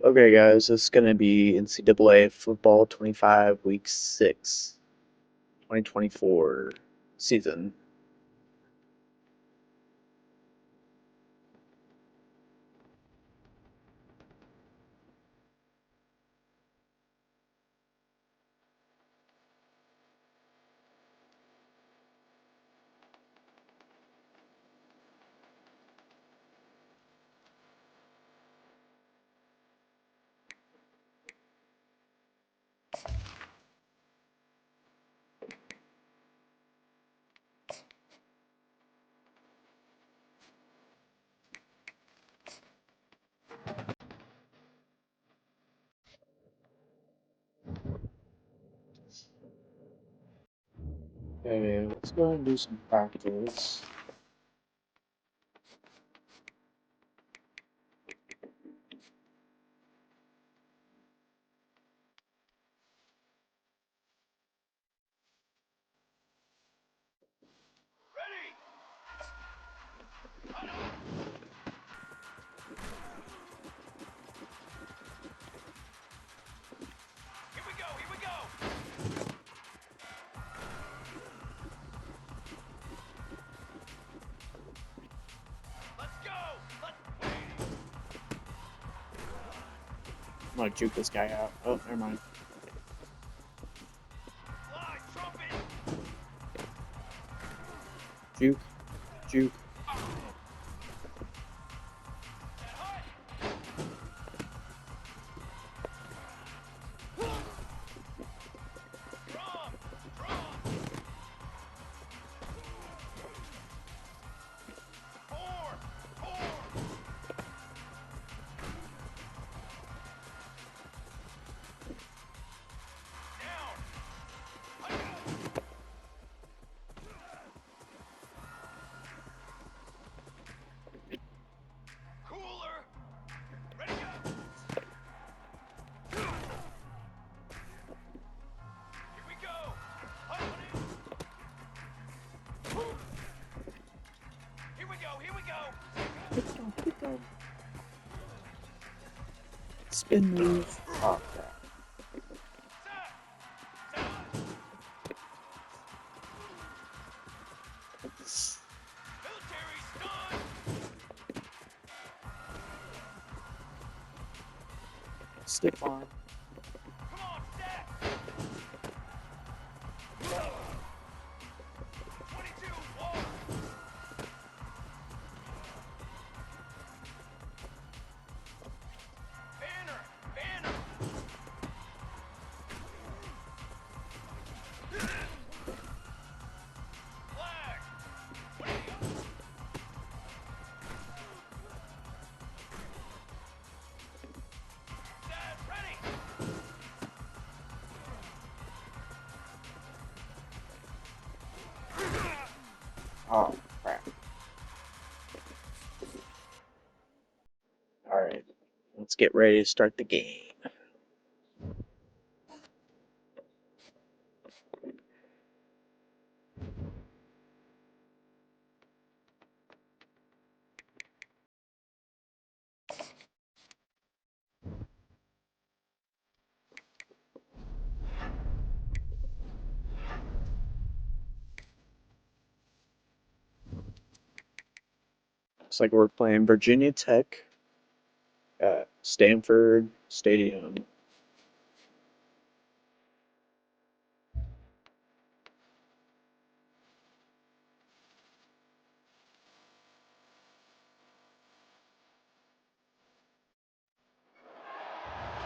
Okay, guys, this is going to be NCAA Football 25, Week 6, 2024 season. Okay, let's go and do some practice. I'm gonna juke this guy out. Oh, never mind. Juke, juke. Spin move. Oh, crap. Stick on. Oh, crap. Alright, let's get ready to start the game. Looks like we're playing Virginia Tech at Stanford Stadium.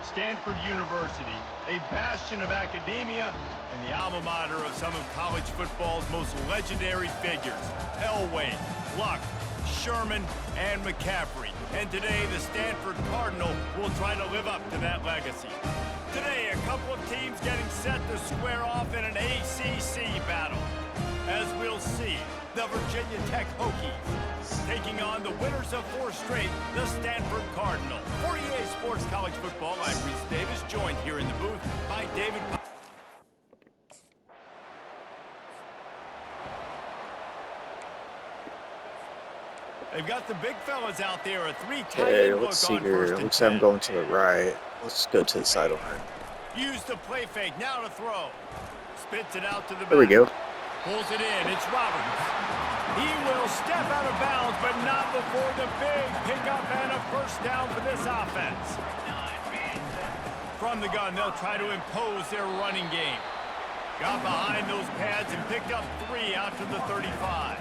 Stanford University, a bastion of academia and the alma mater of some of college football's most legendary figures, Elway, Luck, Sherman, and McCaffrey. And today, the Stanford Cardinal will try to live up to that legacy. Today, a couple of teams getting set to square off in an ACC battle. As we'll see, the Virginia Tech Hokies taking on the winners of 4 straight, the Stanford Cardinal. For EA Sports College Football, I'm Reese Davis, joined here in the booth by David. They've got the big fellas out there. A three tight Okay, end let's look see on here. first It and looks like 10. I'm going to the right. Let's go to the sideline. Use the play fake. Now to throw. Spits it out to the back. There we go. Pulls it in. It's Roberts. He will step out of bounds, but not before the big pickup and a first down for this offense. From the gun, they'll try to impose their running game. Got behind those pads and picked up 3 out to the 35.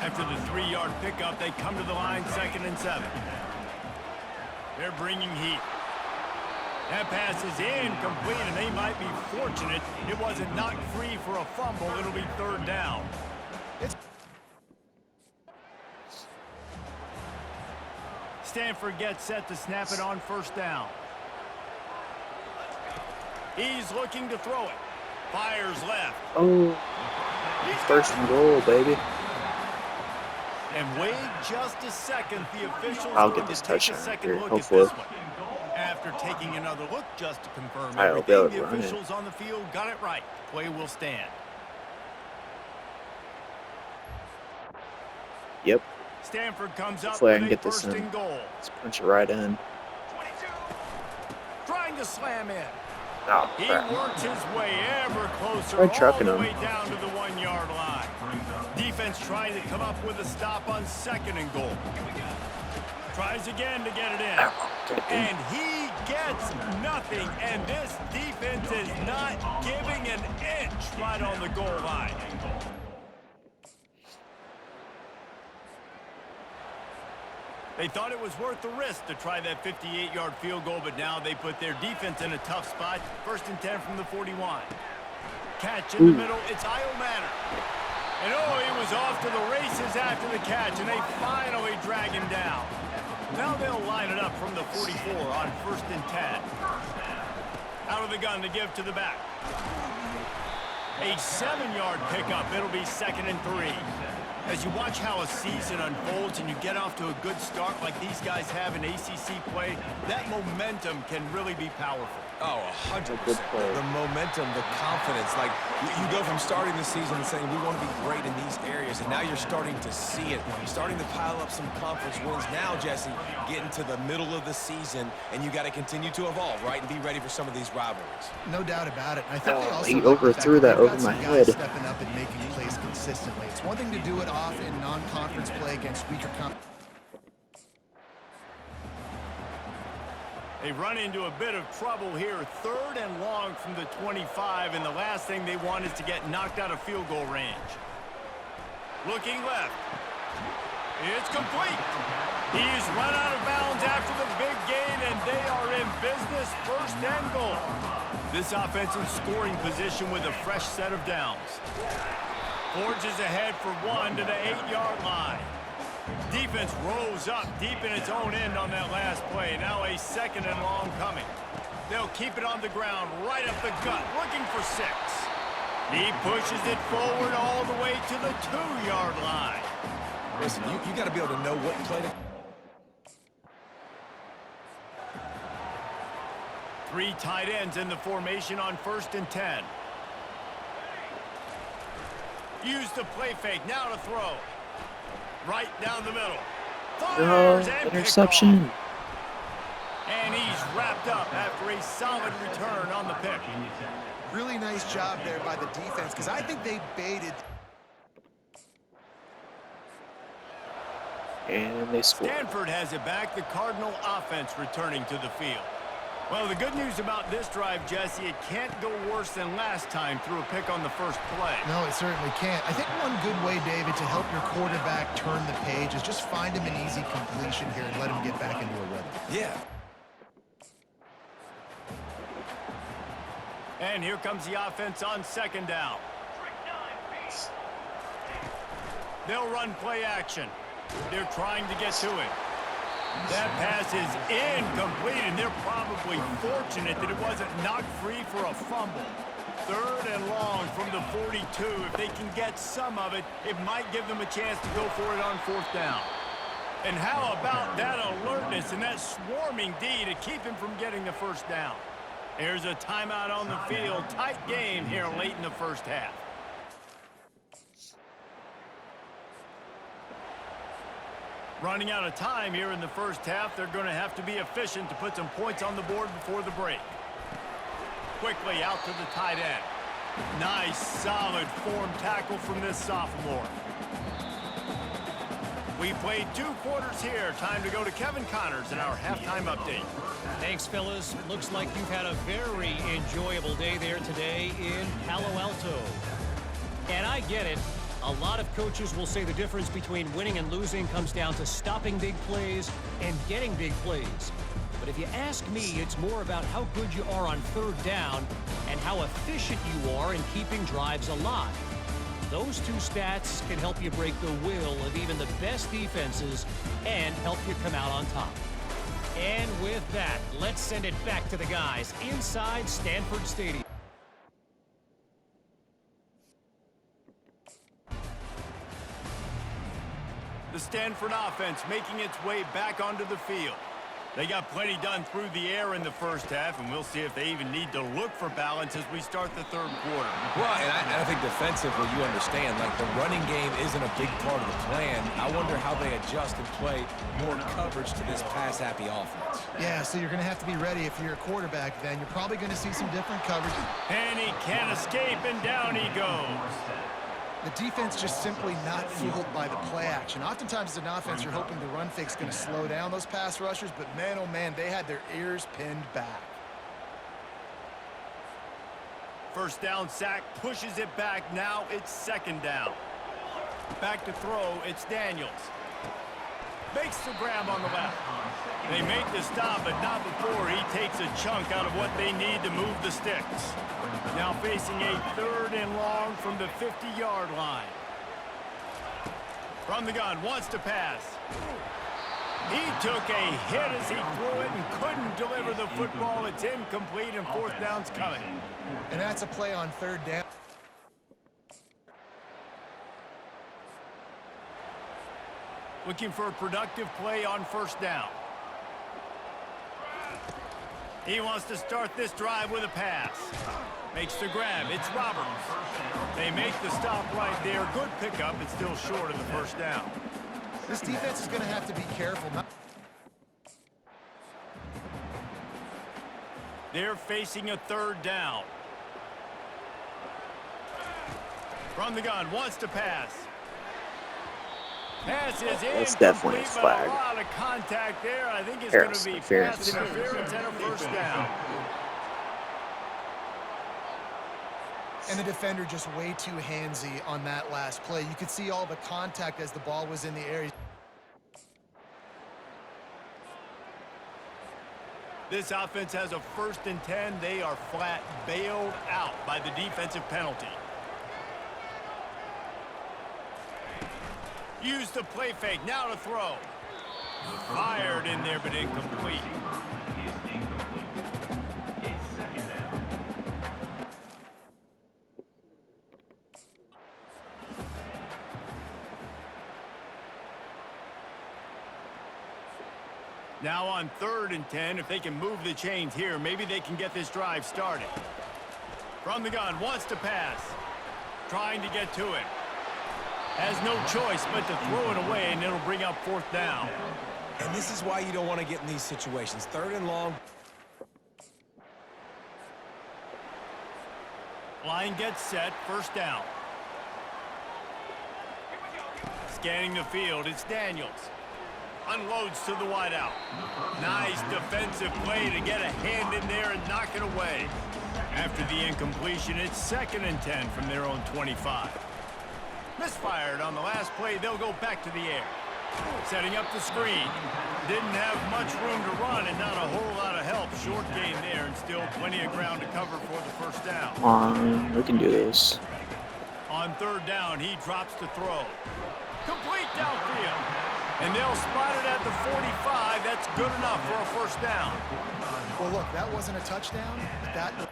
After the 3-yard pickup, they come to the line 2nd and 7. They're bringing heat. That pass is incomplete, and they might be fortunate it wasn't knocked free for a fumble. It'll be 3rd down. Stanford gets set to snap it on 1st down. He's looking to throw it. Fires left. Oh, 1st and goal, baby. And wait just a second. The officials I'll going get this to take a touchdown second here, look hopefully. at this one. After taking another look just to confirm I'll be able everything, to the run it. officials on the field got it right. Play will stand. Yep. Stanford comes up Hopefully I with can a get this 1st in. and goal. Let's punch it right in. 22. Trying to slam in. Oh, He crap. works his way ever closer, Tried all trucking the him. way down to the 1-yard line. Defense trying to come up with a stop on 2nd and goal. Tries again to get it in. And he gets nothing. And this defense is not giving an inch right on the goal line. They thought it was worth the risk to try that 58-yard field goal, but now they put their defense in a tough spot. 1st and 10 from the 41. Catch in the middle. It's Io Manor. And oh, he was off to the races after the catch, and they finally drag him down. Now they'll line it up from the 44 on 1st and 10. Out of the gun to give to the back. A 7-yard pickup. It'll be 2nd and 3. As you watch how a season unfolds and you get off to a good start like these guys have in ACC play, that momentum can really be powerful. Oh, 100%. The momentum, the confidence. Like, you go from starting the season and saying, we want to be great in these areas, and now you're starting to see it. You're starting to pile up some conference wins. Now, Jesse, getting to the middle of the season, and you got to continue to evolve, right, and be ready for some of these rivalries. No doubt about it. I think they also he like the fact overthrew that they've over got my some guys head. stepping up and making plays consistently. It's one thing to do it off in non-conference play against weaker competition. They run into a bit of trouble here. 3rd and long from the 25, and the last thing they want is to get knocked out of field goal range. Looking left. It's complete. He's run out of bounds after the big gain, and they are in business. 1st and goal. This offensive scoring position with a fresh set of downs. Forges ahead for 1 to the 8-yard line. Defense rose up deep in its own end on that last play. Now a 2nd and long coming. They'll keep it on the ground, right up the gut, looking for 6. He pushes it forward all the way to the 2-yard line. Listen, you got to be able to know what play to... 3 tight ends in the formation on 1st and 10. Use the play fake, now to throw. Right down the middle. Fires and interception. pick off. And he's wrapped up after a solid return on the pick. Really nice job there by the defense because I think they baited. And they scored. Stanford has it back. The Cardinal offense returning to the field. Well, the good news about this drive, Jesse, it can't go worse than last time through a pick on the first play. No, it certainly can't. I think one good way, David, to help your quarterback turn the page is just find him an easy completion here and let him get back into a rhythm. Yeah. And here comes the offense on 2nd down. They'll run play action. They're trying to get to it. That pass is incomplete, and they're probably fortunate that it wasn't knocked free for a fumble. 3rd and long from the 42. If they can get some of it, it might give them a chance to go for it on 4th down. And how about that alertness and that swarming D to keep him from getting the 1st down? There's a timeout on the field. Tight game here late in the first half. Running out of time here in the first half. They're going to have to be efficient to put some points on the board before the break. Quickly out to the tight end. Nice, solid form tackle from this sophomore. We played 2 quarters here. Time to go to Kevin Connors in our halftime update. Thanks, fellas. Looks like you've had a very enjoyable day there today in Palo Alto. And I get it. A lot of coaches will say the difference between winning and losing comes down to stopping big plays and getting big plays. But if you ask me, it's more about how good you are on third down and how efficient you are in keeping drives alive. Those 2 stats can help you break the will of even the best defenses and help you come out on top. And with that, let's send it back to the guys inside Stanford Stadium. The Stanford offense making its way back onto the field. They got plenty done through the air in the first half, and we'll see if they even need to look for balance as we start the third quarter. Well, and I think defensively, you understand, like the running game isn't a big part of the plan. I wonder how they adjust and play more coverage to this pass-happy offense. Yeah, so you're going to have to be ready if you're a quarterback then. You're probably going to see some different coverage. And he can't escape, and down he goes. The defense just simply not fooled by the play action. Oftentimes as an offense, you're hoping the run fake's going to slow down those pass rushers, but man, oh man, they had their ears pinned back. First down sack, pushes it back. Now it's second down. Back to throw, it's Daniels. Makes the grab on the left. They make the stop, but not before he takes a chunk out of what they need to move the sticks. Now facing a 3rd and long from the 50-yard line. From the gun, wants to pass. He took a hit as he threw it and couldn't deliver the football. It's incomplete, and 4th down's coming. And that's a play on 3rd down. Looking for a productive play on 1st down. He wants to start this drive with a pass. Makes the grab. It's Roberts. They make the stop right there. Good pickup. It's still short of the 1st down. This defense is going to have to be careful. They're facing a 3rd down. From the gun, wants to pass. Pass is That's definitely a incomplete, flag. but a lot of contact there. I think it's going to be pass interference and a 1st down. And the defender just way too handsy on that last play. You could see all the contact as the ball was in the air. This offense has a 1st and 10. They are flat bailed out by the defensive penalty. Use the play fake. Now to throw. Fired in there, but incomplete. Now on 3rd and 10, if they can move the chains here, maybe they can get this drive started. From the gun, wants to pass. Trying to get to it. Has no choice but to throw it away, and it'll bring up 4th down. And this is why you don't want to get in these situations. 3rd and long. Line gets set, 1st down. Scanning the field, it's Daniels. Unloads to the wideout. Nice defensive play to get a hand in there and knock it away. After the incompletion, it's 2nd and 10 from their own 25. Misfired on the last play. They'll go back to the air. Setting up the screen. Didn't have much room to run and not a whole lot of help. Short gain there and still plenty of ground to cover for the 1st down. Come on, we can do this. On 3rd down, he drops to throw. Complete downfield. And they'll spot it at the 45. That's good enough for a 1st down. Well, look, that wasn't a touchdown, but that...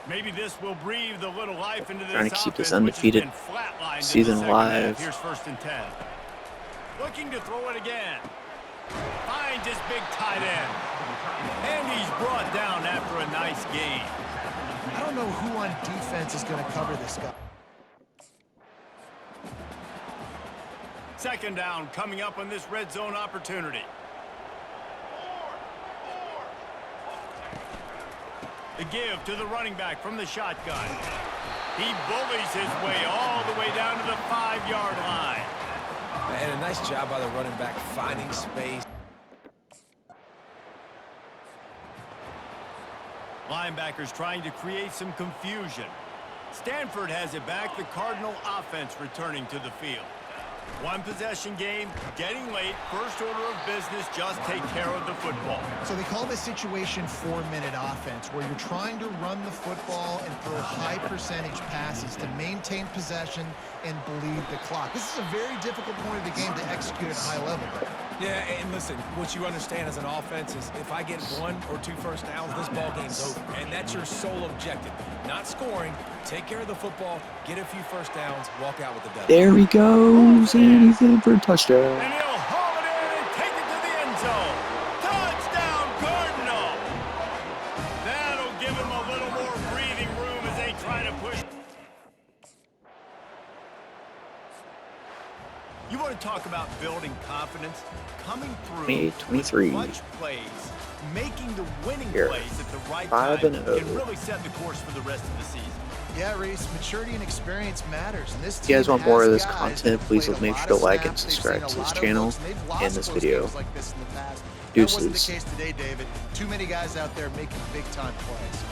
Maybe this will breathe a little life into this Trying to keep this offense, which has undefeated been flatlined in the season second alive. half. Here's 1st and 10. Looking to throw it again. Finds his big tight end. And he's brought down after a nice gain. I don't know who on defense is going to cover this guy. Second down coming up on this red zone opportunity. The give to the running back from the shotgun. He bullies his way all the way down to the 5-yard line. And a nice job by the running back finding space. Linebackers trying to create some confusion. Stanford has it back. The Cardinal offense returning to the field. One possession game, getting late. First order of business, just take care of the football. So they call this situation 4-minute offense, where you're trying to run the football and throw high percentage passes to maintain possession and bleed the clock. This is a very difficult point of the game to execute at a high level. Yeah, and listen, what you understand as an offense is if I get 1 or 2 first downs, this ball game's over. And that's your sole objective. Not scoring, take care of the football, get a few first downs, walk out with the W. There he goes, and he's in for a touchdown. And he'll haul it in and take it to the end zone. Touchdown, Cardinal! That'll give him a little more breathing room as they try to push. You want to talk about building confidence? Coming through May 23. clutch plays, making the winning Here. plays at the right 5 time and can 0. really set the course for the rest of the season. Yeah, Reese, maturity and experience matters. And this If you guys team want more of has this guys content, that please played a make lot sure of to like and snaps, they've subscribe seen to a this lot of channel looks, and they've lost and this close video. games like this in the past. That wasn't the Deuces. case today, David. Too many guys out there making big-time plays.